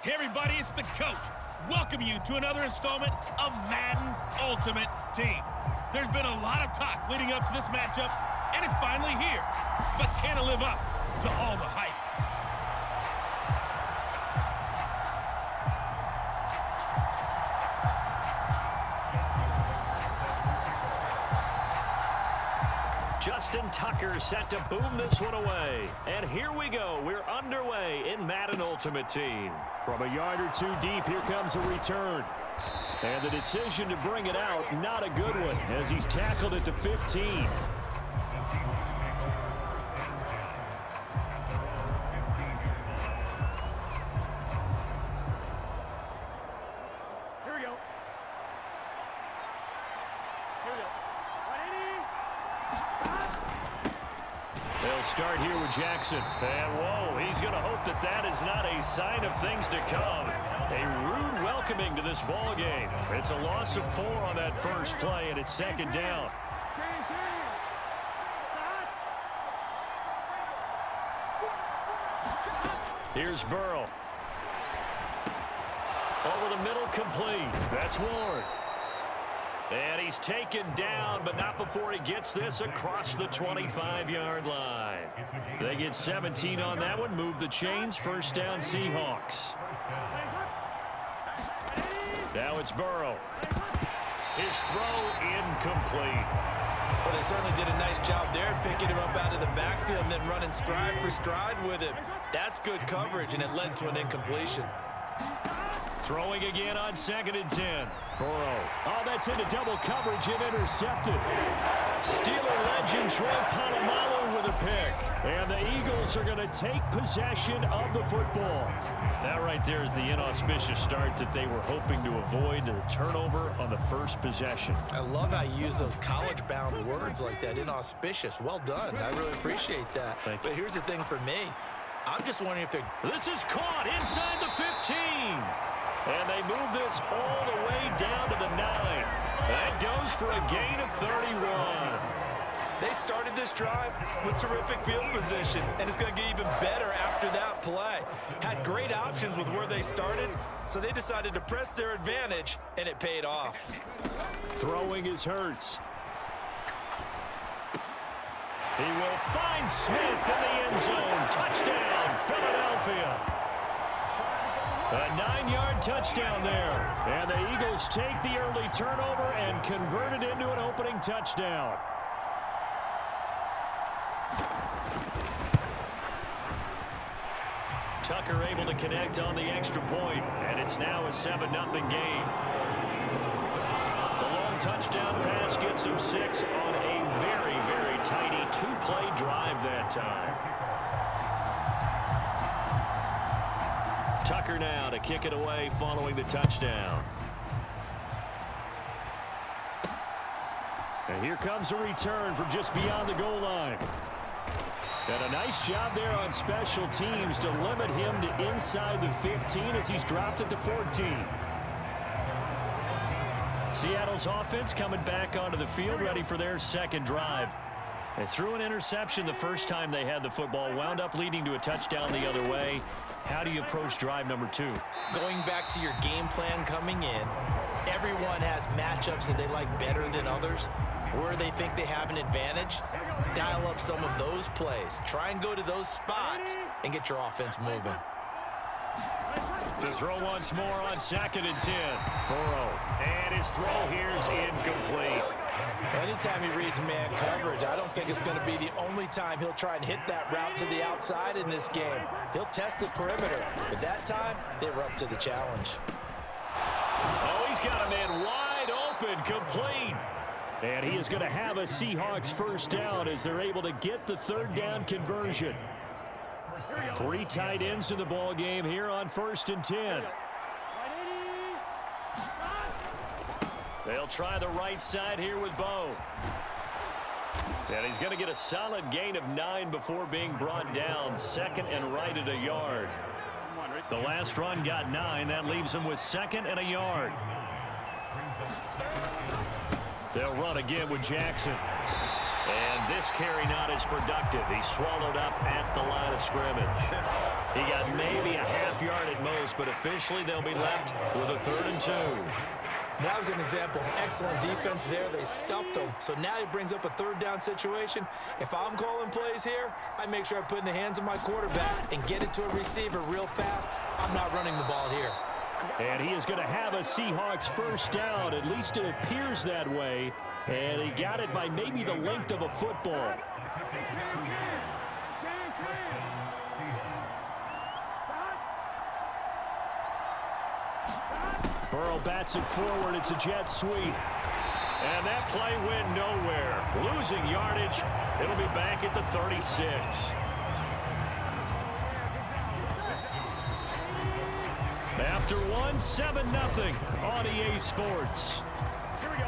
Hey everybody, it's the coach. Welcome you to another installment of Madden Ultimate Team. There's been a lot of talk leading up to this matchup, and it's finally here. But can it live up to all the hype? Justin Tucker set to boom this one away. And here we go. We're underway in Madden Ultimate Team. From a yard or two deep, here comes a return. And the decision to bring it out, not a good one, as he's tackled at the 15. They'll start here with Jackson. And, whoa, he's going to hope that that is not a sign of things to come. A rude welcoming to this ball game. It's a loss of 4 on that first play, and it's second down. Here's Burrow. Over the middle, complete. That's Ward. And he's taken down, but not before he gets this across the 25-yard line. They get 17 on that one, move the chains, first down Seahawks. Now it's Burrow. His throw incomplete. Well, they certainly did a nice job there, picking him up out of the backfield and then running stride for stride with him. That's good coverage, and it led to an incompletion. Throwing again on 2nd and 10. Burrow. Oh, that's into double coverage and intercepted. Steeler legend Troy Polamalu with a pick. And the Eagles are going to take possession of the football. That right there is the inauspicious start that they were hoping to avoid, the turnover on the first possession. I love how you use those college-bound words like that, inauspicious. Well done. I really appreciate that. But here's the thing for me. I'm just wondering if they're... This is caught inside the 15. And they move this all the way down to the 9. That goes for a gain of 31. They started this drive with terrific field position, and it's going to get even better after that play. Had great options with where they started, so they decided to press their advantage, and it paid off. Throwing is Hurts. He will find Smith in the end zone. Touchdown, Philadelphia. A 9-yard touchdown there. And the Eagles take the early turnover and convert it into an opening touchdown. Tucker able to connect on the extra point, and it's now a 7-0 game. The long touchdown pass gets him 6 on a very, very tiny 2-play drive that time. Tucker now to kick it away following the touchdown. And here comes a return from just beyond the goal line. And a nice job there on special teams to limit him to inside the 15 as he's dropped at the 14. Seattle's offense coming back onto the field, ready for their second drive. They threw an interception the first time they had the football, wound up leading to a touchdown the other way. How do you approach drive number 2? Going back to your game plan coming in, everyone has matchups that they like better than others. Where they think they have an advantage, dial up some of those plays. Try and go to those spots and get your offense moving. To throw once more on 2nd and 10. Burrow. And his throw here's incomplete. Anytime he reads man coverage, I don't think it's going to be the only time he'll try and hit that route to the outside in this game. He'll test the perimeter, but that time, they were up to the challenge. Oh, he's got a man wide open, complete. And he is going to have a Seahawks first down as they're able to get the 3rd down conversion. 3 tight ends in the ball game here on 1st and 10. They'll try the right side here with Bo. And he's going to get a solid gain of 9 before being brought down. 2nd and right at a yard. The last run got 9. That leaves him with 2nd and a yard. They'll run again with Jackson. And this carry not as productive. He swallowed up at the line of scrimmage. He got maybe a half yard at most, but officially they'll be left with a 3rd and 2. That was an example of excellent defense there. They stuffed him. So now he brings up a 3rd down situation. If I'm calling plays here, I make sure I put it in the hands of my quarterback and get it to a receiver real fast. I'm not running the ball here. And he is going to have a Seahawks 1st down. At least it appears that way. And he got it by maybe the length of a football. Burrow bats it forward. It's a jet sweep. And that play went nowhere. Losing yardage. It'll be back at the 36. After one, 7-0 on EA Sports. Here we go.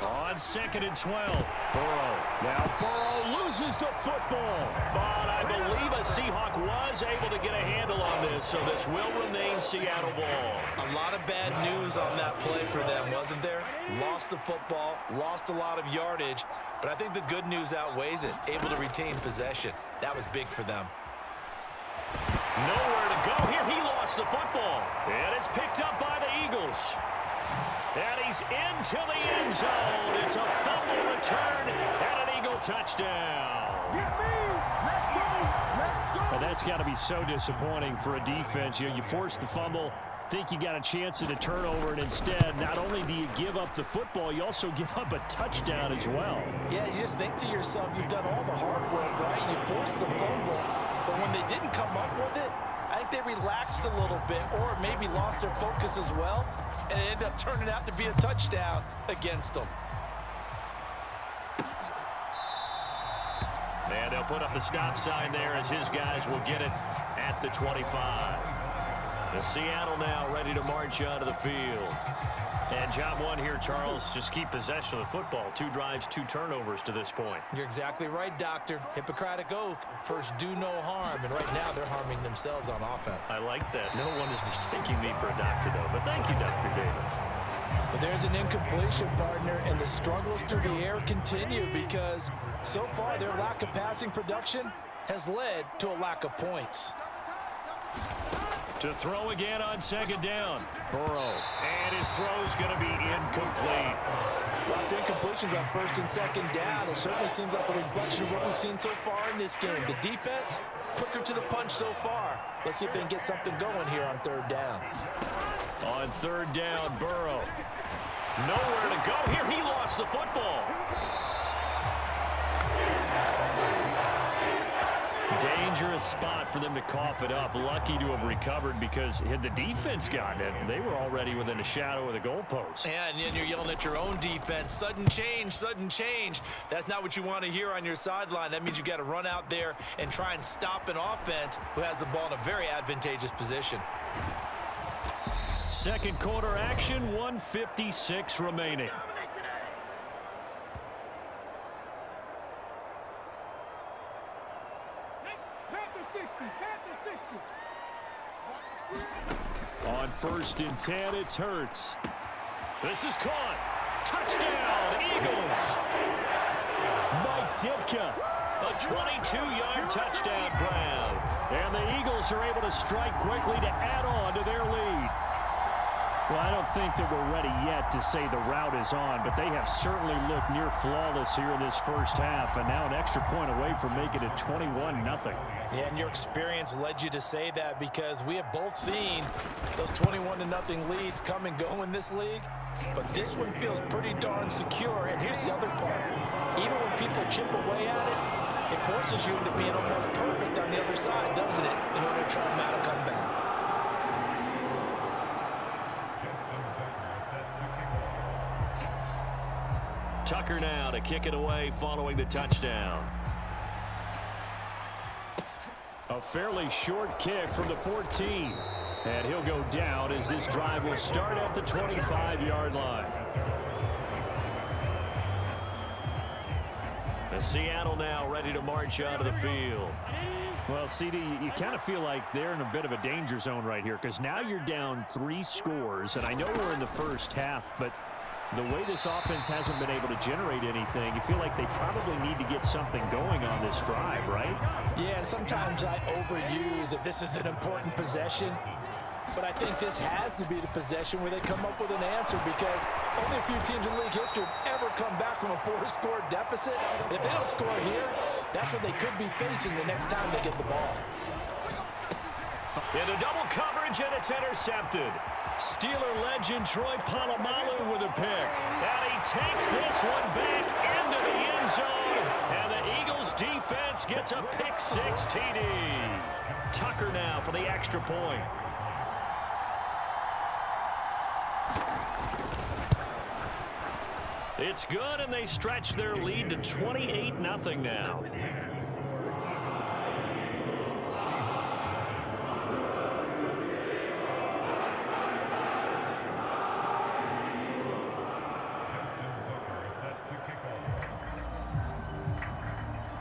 On 2nd and 12. Burrow. Now Burrow loses the football. But I believe a Seahawk was able to get a handle on this, so this will remain Seattle ball. A lot of bad news on that play for them, wasn't there? Lost the football, lost a lot of yardage, but I think the good news outweighs it. Able to retain possession. That was big for them. Nowhere to go here. He lost the football. And it's picked up by the Eagles. And he's into the end zone. It's a fumble return and an Eagle touchdown. And that's got to be so disappointing for a defense. You force the fumble, think you got a chance at a turnover, and instead, not only do you give up the football, you also give up a touchdown as well. Yeah, you just think to yourself, you've done all the hard work, right? You forced the fumble, but when they didn't come up with it, I think they relaxed a little bit or maybe lost their focus as well, and it ended up turning out to be a touchdown against them. And they'll put up the stop sign there as his guys will get it at the 25. The Seattle now ready to march onto the field. And job one here, Charles, just keep possession of the football. 2 drives, 2 turnovers to this point. You're exactly right, Doctor. Hippocratic oath. First, do no harm. And right now, they're harming themselves on offense. I like that. No one is mistaking me for a doctor, though. But thank you, Dr. Davis. But there's an incompletion, partner, and the struggles through the air continue because so far their lack of passing production has led to a lack of points. To throw again on 2nd down. Burrow. And his throw's going to be incomplete. Lots of incompletions on 1st and 2nd down. It certainly seems like a reflection of what we've seen so far in this game. The defense, quicker to the punch so far. Let's see if they can get something going here on 3rd down. On 3rd down, Burrow. Nowhere to go here. He lost the football. Dangerous spot for them to cough it up. Lucky to have recovered because had the defense gotten it, they were already within a shadow of the goalpost. Yeah, and then you're yelling at your own defense. Sudden change, sudden change. That's not what you want to hear on your sideline. That means you got to run out there and try and stop an offense who has the ball in a very advantageous position. 2nd quarter action, 1:56 remaining. On 1st and 10, it's Hurts. This is caught. Touchdown, Eagles. Mike Ditka, a 22-yard touchdown grab. And the Eagles are able to strike quickly to add on to their lead. Well, I don't think that we're ready yet to say the route is on, but they have certainly looked near flawless here in this 1st half, and now an extra point away from making it 21-0. Yeah, and your experience led you to say that because we have both seen those 21-0 leads come and go in this league, but this one feels pretty darn secure. And here's the other part. Even when people chip away at it, it forces you into being almost perfect on the other side, doesn't it, in order to try and mount a comeback. Tucker now to kick it away following the touchdown. A fairly short kick from the 14. And he'll go down as this drive will start at the 25-yard line. The Seattle now ready to march onto the field. Well, CD, you kind of feel like they're in a bit of a danger zone right here because now you're down 3 scores, and I know we're in the first half, but the way this offense hasn't been able to generate anything, you feel like they probably need to get something going on this drive, right? Yeah, and sometimes I overuse that this is an important possession, but I think this has to be the possession where they come up with an answer because only a few teams in league history have ever come back from a 4-score deficit. If they don't score here, that's what they could be facing the next time they get the ball. Into double coverage, and it's intercepted. Steeler legend Troy Polamalu with a pick. And he takes this one back into the end zone. And the Eagles defense gets a pick-6 TD. Tucker now for the extra point. It's good, and they stretch their lead to 28-0 now.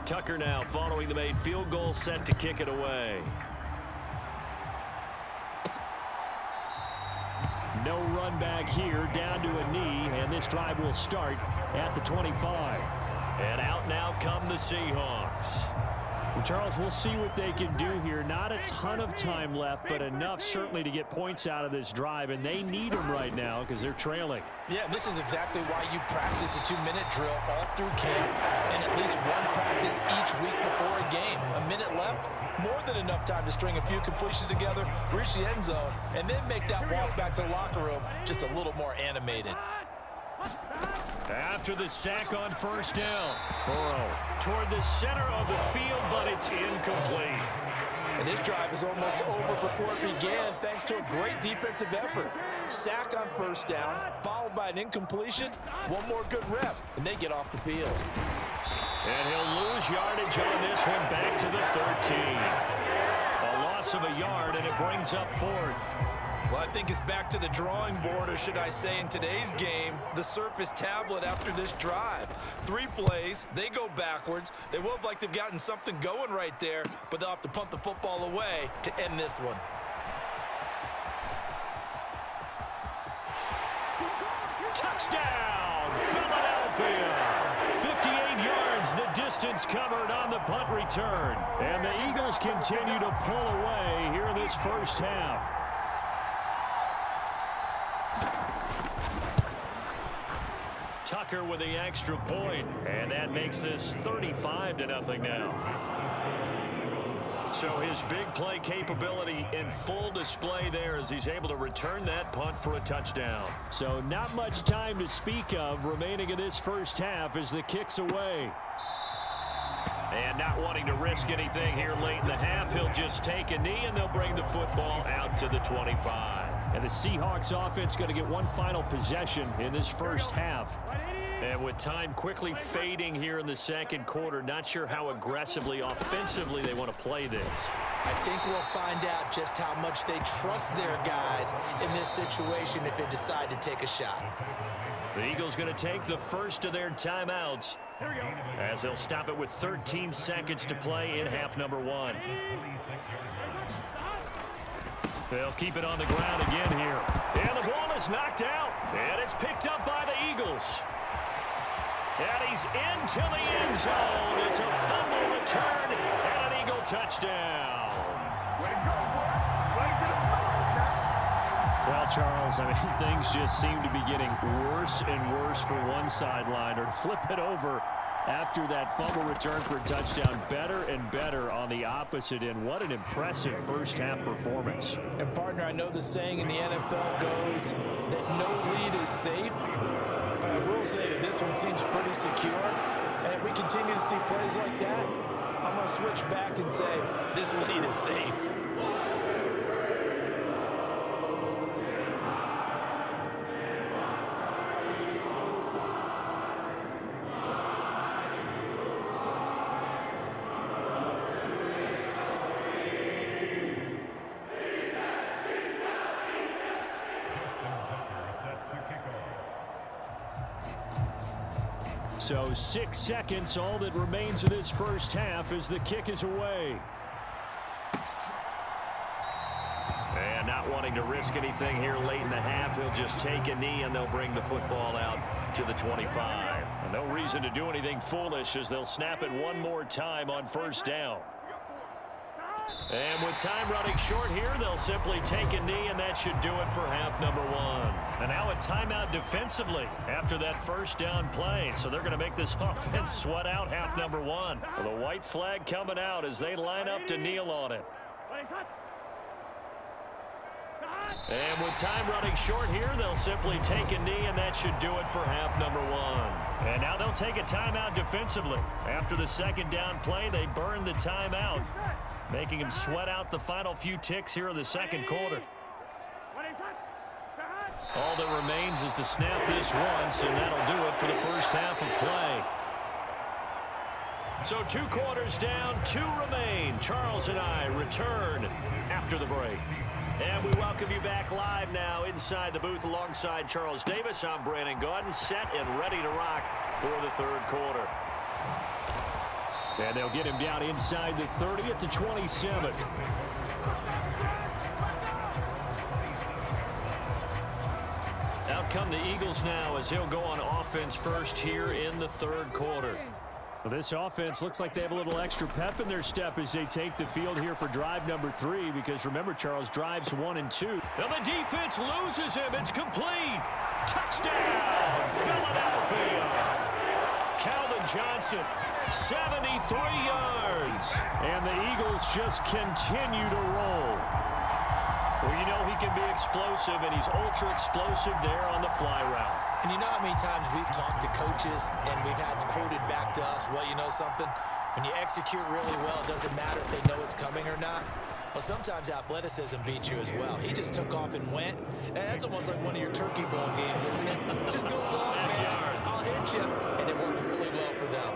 Tucker now following the made field goal, set to kick it away. No run back here, down to a knee, and this drive will start at the 25. And out now come the Seahawks. Well, Charles, we'll see what they can do here. Not a ton of time left, but enough certainly to get points out of this drive, and they need them right now because they're trailing. Yeah, this is exactly why you practice a 2-minute drill all through camp and at least one practice each week before a game. A minute left, more than enough time to string a few completions together, reach the end zone, and then make that walk back to the locker room just a little more animated. After the sack on first down, Burrow toward the center of the field, but it's incomplete. And this drive is almost over before it began thanks to a great defensive effort. Sack on first down, followed by an incompletion, one more good rep, and they get off the field. And he'll lose yardage on this one back to the 13. A loss of a yard, and it brings up 4th. Well, I think it's back to the drawing board, or should I say in today's game, the Surface tablet after this drive. 3 plays, they go backwards. They will look like they've gotten something going right there, but they'll have to punt the football away to end this one. Touchdown, Philadelphia! 58 yards, the distance covered on the punt return. And the Eagles continue to pull away here in this first half. Tucker with the extra point, and that makes this 35-0 now. So his big play capability in full display there as he's able to return that punt for a touchdown. So not much time to speak of remaining in this first half as the kick's away. And not wanting to risk anything here late in the half, he'll just take a knee, and they'll bring the football out to the 25. And the Seahawks offense going to get one final possession in this first half. And with time quickly fading here in the second quarter, not sure how aggressively, offensively they want to play this. I think we'll find out just how much they trust their guys in this situation if they decide to take a shot. The Eagles going to take the first of their timeouts as they'll stop it with 13 seconds to play in half number 1. They'll keep it on the ground again here. And the ball is knocked out. And it's picked up by the Eagles. And he's into the end zone. It's a fumble return and an Eagle touchdown. Well, Charles, I mean, things just seem to be getting worse and worse for one sideline. Or flip it over after that fumble return for a touchdown. Better and better on the opposite end. What an impressive first-half performance. And, partner, I know the saying in the NFL goes that no lead is safe. But I will say that this one seems pretty secure. And if we continue to see plays like that, I'm going to switch back and say this lead is safe. So 6 seconds, all that remains of this first half as the kick is away. And not wanting to risk anything here late in the half, he'll just take a knee, and they'll bring the football out to the 25. And no reason to do anything foolish as they'll snap it one more time on first down. And with time running short here, they'll simply take a knee, and that should do it for half number one. And now a timeout defensively after that first down play. So they're going to make this offense sweat out half number one. With a white flag coming out as they line up to kneel on it. And with time running short here, they'll simply take a knee, and that should do it for half number one. And now they'll take a timeout defensively. After the second down play, they burn the timeout, making him sweat out the final few ticks here in the second quarter. All that remains is to snap this once, and that'll do it for the first half of play. So 2 quarters down, 2 remain. Charles and I return after the break. And we welcome you back live now inside the booth alongside Charles Davis. I'm Brandon Gaudin, set and ready to rock for the third quarter. And they'll get him down inside the 30 at the 27. Out come the Eagles now as he'll go on offense first here in the third quarter. Well, this offense looks like they have a little extra pep in their step as they take the field here for drive number 3, because remember, Charles, drives 1 and 2. Now the defense loses him. It's complete. Touchdown, Philadelphia. Calvin Johnson, 73 yards. And the Eagles just continue to roll. Well, you know he can be explosive, and he's ultra explosive there on the fly route. And you know how many times we've talked to coaches and we've had quoted back to us, well, you know something? When you execute really well, it doesn't matter if they know it's coming or not. Well, sometimes athleticism beats you as well. He just took off and went. And that's almost like one of your turkey bowl games, isn't it? Just go along, man. I'll hit you. And it worked really well for them.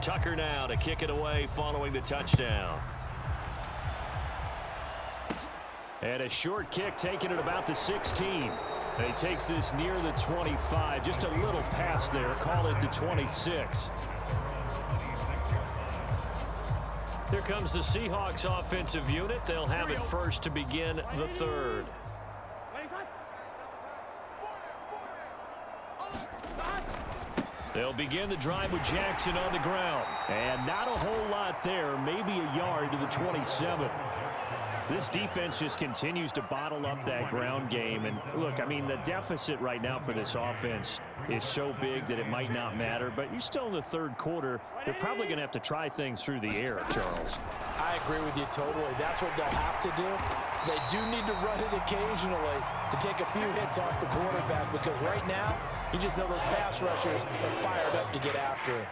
Tucker now to kick it away following the touchdown. And a short kick taken at about the 16. And he takes this near the 25. Just a little pass there. Call it the 26. Here comes the Seahawks offensive unit. They'll have it first to begin the third. They'll begin the drive with Jackson on the ground. And not a whole lot there. Maybe a yard to the 27. This defense just continues to bottle up that ground game. And look, I mean, the deficit right now for this offense is so big that it might not matter. But you're still in the third quarter. They're probably going to have to try things through the air, Charles. I agree with you totally. That's what they'll have to do. They do need to run it occasionally to take a few hits off the quarterback, because right now, you just know those pass rushers are fired up to get after him.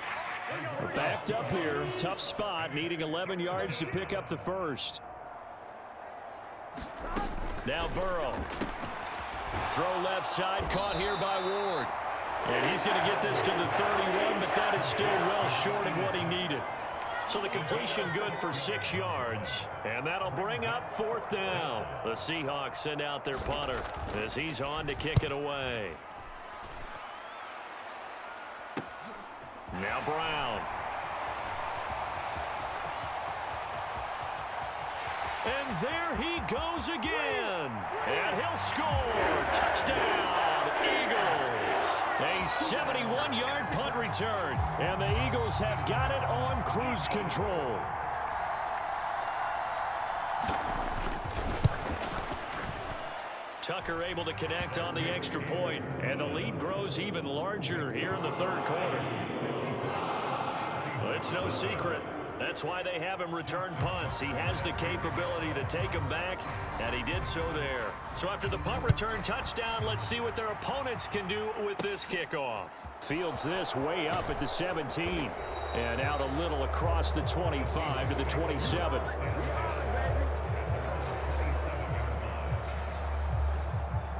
We're backed up here. Tough spot, needing 11 yards to pick up the first. Now Burrow. Throw left side, caught here by Ward. And he's going to get this to the 31, but that is still well short of what he needed. So the completion good for 6 yards. And that'll bring up fourth down. The Seahawks send out their punter as he's on to kick it away. Now Brown. And there he goes again. And he'll score. Touchdown, Eagles. A 71-yard punt return. And the Eagles have got it on cruise control. Tucker able to connect on the extra point. And the lead grows even larger here in the third quarter. Well, it's no secret. That's why they have him return punts. He has the capability to take them back, and he did so there. So after the punt return touchdown, let's see what their opponents can do with this kickoff. Fields this way up at the 17. And out a little across the 25 to the 27.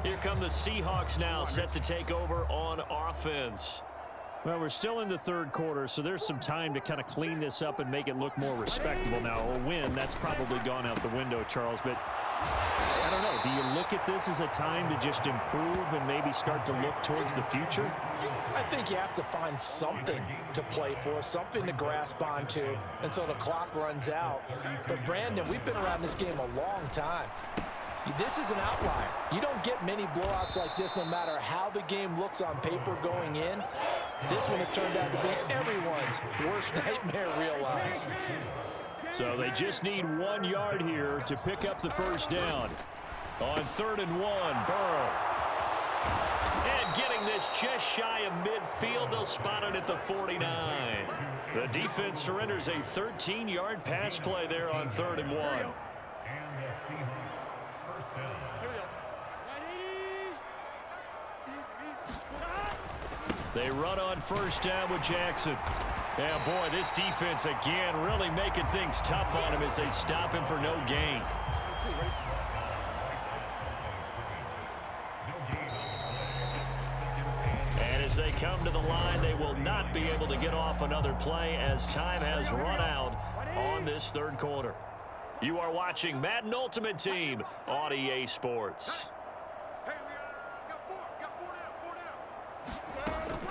Here come the Seahawks now, set to take over on offense. Well, we're still in the third quarter, so there's some time to kind of clean this up and make it look more respectable. Now, a win, that's probably gone out the window, Charles, but I don't know. Do you look at this as a time to just improve and maybe start to look towards the future? I think you have to find something to play for, something to grasp onto until the clock runs out. But, Brandon, we've been around this game a long time. This is an outlier. You don't get many blowouts like this no matter how the game looks on paper going in. This one has turned out to be everyone's worst nightmare realized. So they just need 1 yard here to pick up the first down. On 3rd and 1, Burrow. And getting this just shy of midfield, they'll spot it at the 49. The defense surrenders a 13-yard pass play there on 3rd and 1. They run on first down with Jackson. And boy, this defense again really making things tough on him as they stop him for no gain. And as they come to the line, they will not be able to get off another play as time has run out on this 3rd quarter. You are watching Madden Ultimate Team on EA Sports.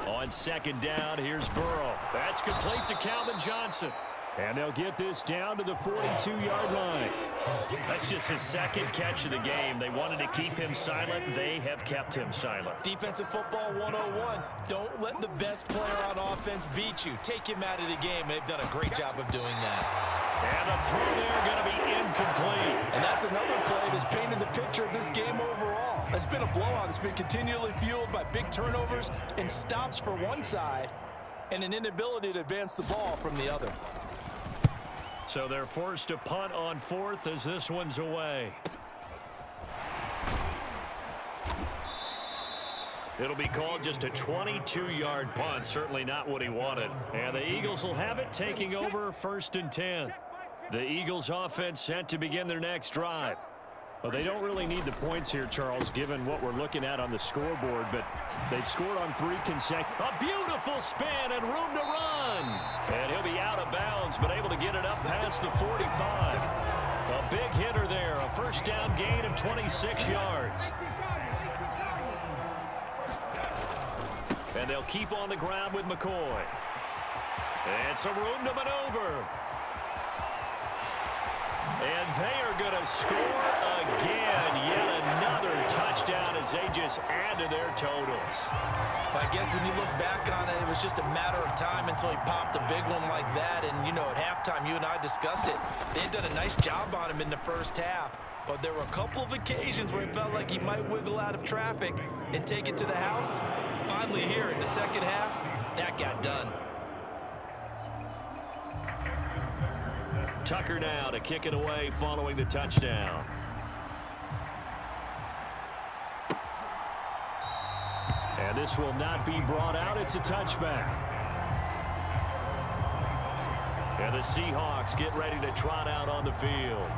On 2nd down, here's Burrow. That's complete to Calvin Johnson. And they'll get this down to the 42-yard line. That's just his 2nd catch of the game. They wanted to keep him silent. They have kept him silent. Defensive football 101. Don't let the best player on offense beat you. Take him out of the game, and they've done a great job of doing that. And the throw there going to be incomplete. And that's another play that's painted the picture of this game overall. It's been a blowout. It's been continually fueled by big turnovers and stops for one side and an inability to advance the ball from the other. So they're forced to punt on 4th as this one's away. It'll be called just a 22-yard punt. Certainly not what he wanted. And the Eagles will have it, taking over 1st and 10. The Eagles offense set to begin their next drive. Well, they don't really need the points here, Charles, given what we're looking at on the scoreboard, but they've scored on 3 consecutive. A beautiful spin and room to run. And he'll be out of bounds, but able to get it up past the 45. A big hitter there, a first down gain of 26 yards. And they'll keep on the ground with McCoy. And some room to maneuver. And they are going to score again. Yet another touchdown as they just add to their totals. I guess when you look back on it, it was just a matter of time until he popped a big one like that. And, you know, at halftime, you and I discussed it. They had done a nice job on him in the first half. But there were a couple of occasions where it felt like he might wiggle out of traffic and take it to the house. Finally here in the second half, that got done. Tucker now to kick it away following the touchdown. And this will not be brought out. It's a touchback. And the Seahawks get ready to trot out on the field.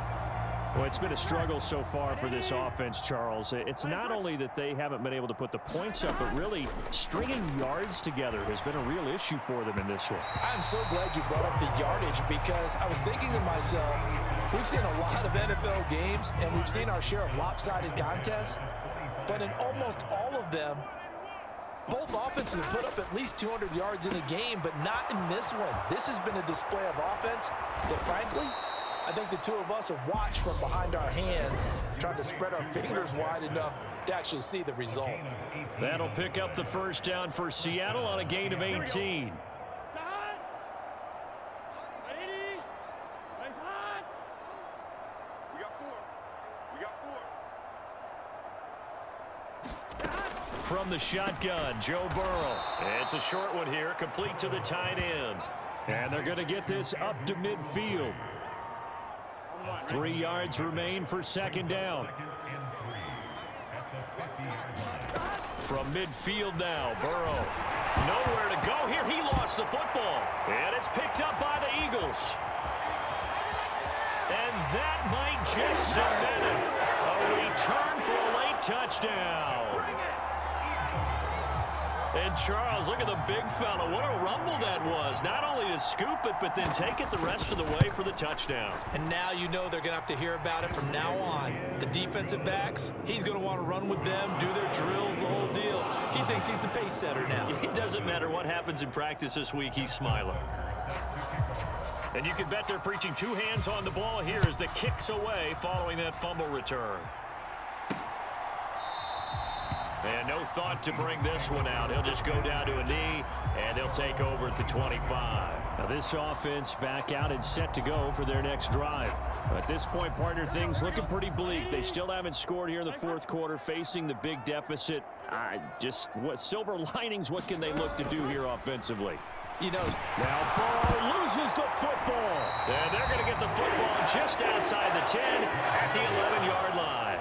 Well, it's been a struggle so far for this offense, Charles. It's not only that they haven't been able to put the points up, but really stringing yards together has been a real issue for them in this one. I'm so glad you brought up the yardage because I was thinking to myself, we've seen a lot of NFL games and we've seen our share of lopsided contests, but in almost all of them, both offenses have put up at least 200 yards in a game, but not in this one. This has been a display of offense that, frankly, I think the two of us have watched from behind our hands, trying to spread our fingers wide enough to actually see the result. That'll pick up the first down for Seattle on a gain of 18. From the shotgun, Joe Burrow. It's a short one here, complete to the tight end. And they're going to get this up to midfield. 3 yards remain for second down. From midfield now, Burrow. Nowhere to go here. He lost the football. And it's picked up by the Eagles. And that might just cement it. A return for a late touchdown. And Charles, look at the big fella. What a rumble that was. Not only to scoop it, but then take it the rest of the way for the touchdown. And now you know they're going to have to hear about it from now on. The defensive backs, he's going to want to run with them, do their drills, the whole deal. He thinks he's the pace setter now. It doesn't matter what happens in practice this week, he's smiling. And you can bet they're preaching two hands on the ball here as the kick's away following that fumble return. And no thought to bring this one out. He'll just go down to a knee, and they'll take over at the 25. Now this offense back out and set to go for their next drive. At this point, partner, things looking pretty bleak. They still haven't scored here in the fourth quarter, facing the big deficit. Just what silver linings, what can they look to do here offensively? You know, now Burrow loses the football. And they're going to get the football just outside the 10 at the 11-yard line.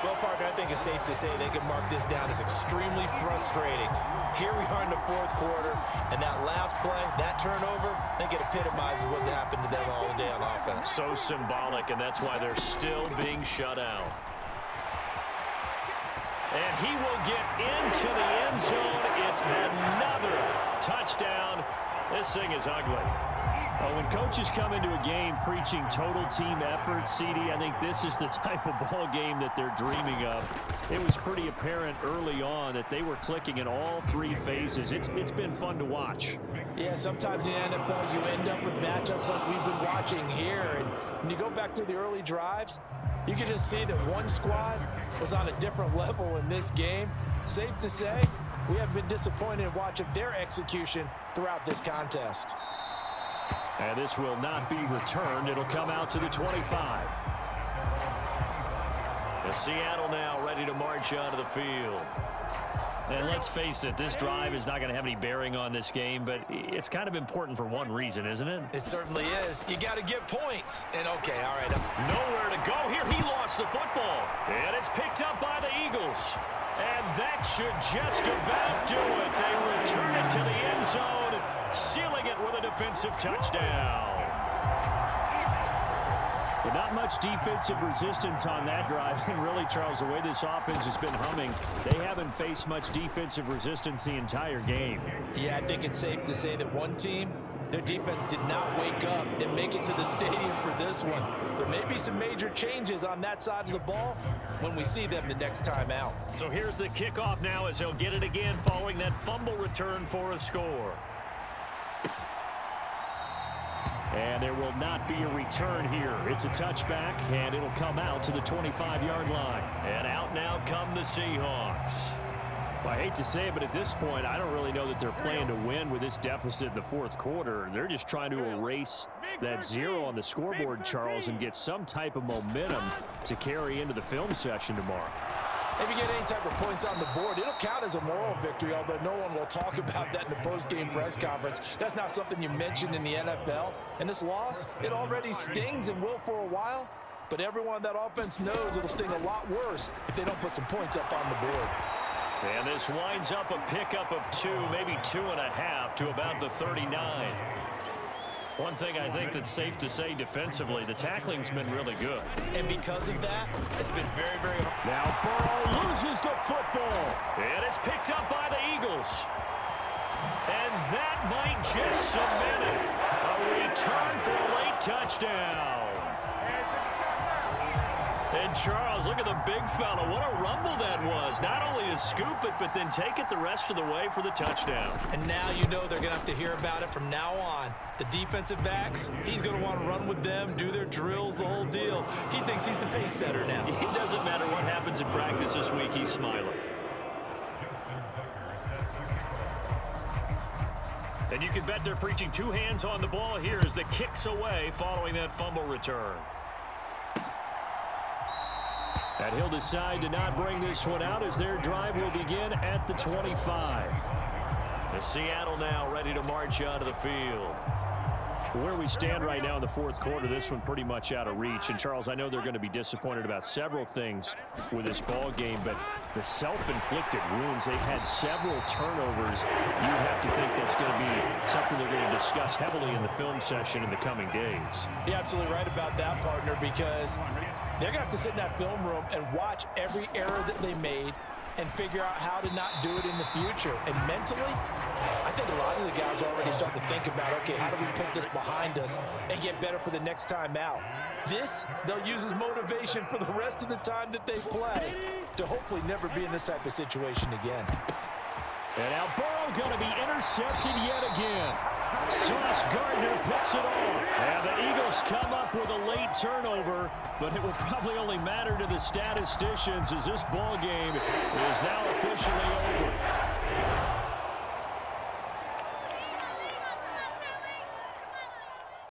well, partner, I think it's safe to say they can mark this down as extremely frustrating. Here we are in the fourth quarter, and that last play, that turnover, I think it epitomizes what happened to them all day on offense. So symbolic, and that's why they're still being shut out. And he will get into the end zone. It's another touchdown. This thing is ugly. Well, when coaches come into a game preaching total team effort, CD, I think this is the type of ball game that they're dreaming of. It was pretty apparent early on that they were clicking in all three phases. It's been fun to watch. Yeah, sometimes in the NFL you end up with matchups like we've been watching here. And when you go back through the early drives, you can just see that one squad was on a different level in this game. Safe to say, we have been disappointed in watching their execution throughout this contest. And this will not be returned. It'll come out to the 25. The Seattle now ready to march onto the field. And let's face it, this drive is not going to have any bearing on this game, but it's kind of important for one reason, isn't it? It certainly is. You got to get points. And okay, all right. Nowhere to go here. He lost the football. And it's picked up by the Eagles. And that should just about do it. They return it to the end zone, sealing it with a defensive touchdown. But not much defensive resistance on that drive. And really, Charles, the way this offense has been humming, they haven't faced much defensive resistance the entire game. Yeah, I think it's safe to say that one team, their defense did not wake up and make it to the stadium for this one. There may be some major changes on that side of the ball when we see them the next time out. So here's the kickoff now as he'll get it again following that fumble return for a score. And there will not be a return here. It's a touchback, and it'll come out to the 25-yard line. And out now come the Seahawks. Well, I hate to say it, but at this point, I don't really know that they're playing to win with this deficit in the fourth quarter. They're just trying to erase that zero on the scoreboard, Charles, and get some type of momentum to carry into the film session tomorrow. If you get any type of points on the board, it'll count as a moral victory, although no one will talk about that in the post-game press conference. That's not something you mentioned in the NFL. And this loss, it already stings and will for a while, but everyone on that offense knows it'll sting a lot worse if they don't put some points up on the board. And this winds up a pickup of 2, maybe 2.5 to about the 39. One thing I think that's safe to say defensively, the tackling's been really good. And because of that, it's been very, very hard. Now Burrow loses the football. And it's picked up by the Eagles. And that might just cement it. A return for a late touchdown. And Charles, look at the big fella. What a rumble that was. Not only to scoop it, but then take it the rest of the way for the touchdown. And now you know they're going to have to hear about it from now on. The defensive backs, he's going to want to run with them, do their drills, the whole deal. He thinks he's the pace setter now. It doesn't matter what happens in practice this week. He's smiling. And you can bet they're preaching two hands on the ball here as the kick's away following that fumble return. And he'll decide to not bring this one out as their drive will begin at the 25. The Seattle now ready to march onto the field. Where we stand right now in the fourth quarter, this one pretty much out of reach. And, Charles, I know they're going to be disappointed about several things with this ball game, but the self-inflicted wounds, they've had several turnovers. You have to think that's going to be something they're going to discuss heavily in the film session in the coming days. You're absolutely right about that, partner, because they're going to have to sit in that film room and watch every error that they made and figure out how to not do it in the future. And mentally, I think a lot of the guys are already starting to think about, okay, how do we put this behind us and get better for the next time out? This, they'll use as motivation for the rest of the time that they play to hopefully never be in this type of situation again. And now Burrow going to be intercepted yet again. Sauce Gardner picks it off. And the Eagles come up with a late turnover, but it will probably only matter to the statisticians as this ball game is now officially